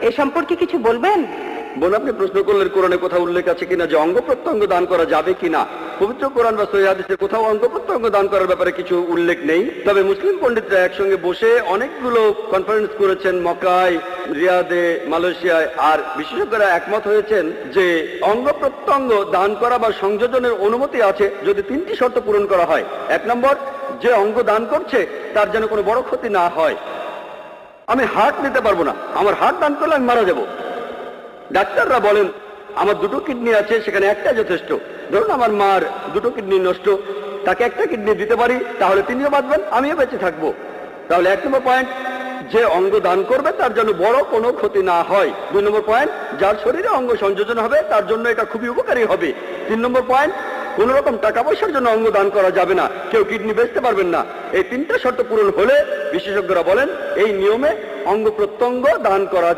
এ সম্পর্কে কিছু বলবেন? বোন, আপনি প্রশ্ন করলেন কোরআনে কোথাও উল্লেখ আছে কিনা যে অঙ্গ প্রত্যঙ্গ দান করা যাবে কিনা। পবিত্র কোরআন বা সহিহ হাদিসে কোথাও অঙ্গ প্রত্যঙ্গ দান করার ব্যাপারে কিছু উল্লেখ নেই। তবে মুসলিম পণ্ডিতরা একসঙ্গে বসে অনেকগুলো কনফারেন্স করেছেন মক্কায়, রিয়াদে, মালয়েশিয়ায়, আর বিশেষজ্ঞরা একমত হয়েছেন যে অঙ্গ প্রত্যঙ্গ দান করা বা সংযোজনের অনুমতি আছে যদি তিনটি শর্ত পূরণ করা হয়। 1 নম্বর, যে অঙ্গ দান করছে তার যেন কোনো বড় ক্ষতি না হয়। আমি হার্ট নিতে পারবো না, আমার হার্ট দান করলে আমি মারা যাব। ডাক্তাররা বলেন আমার 2টো কিডনি আছে, সেখানে একটা যথেষ্ট। ধরুন আমার মার 2টো কিডনি নষ্ট, তাকে একটা কিডনি দিতে পারি, তাহলে তিনিও বাঁচবেন, আমিও বেঁচে থাকবো। তাহলে 1 নম্বর পয়েন্ট, যে অঙ্গ দান করবে তার জন্য বড় কোনো ক্ষতি না হয়। 2 নম্বর পয়েন্ট, যার শরীরে অঙ্গ সংযোজন হবে তার জন্য এটা খুবই উপকারী হবে। 3 নম্বর পয়েন্ট, কোন রকম টাকা পয়সার জন্য অঙ্গ দান করা যাবে না, কেউ কিডনি বেচতে পারবেন না। এই 3টে শর্ত পূরণ হলে বিশেষজ্ঞরা বলেন এই নিয়মে অঙ্গ প্রত্যঙ্গ দান করা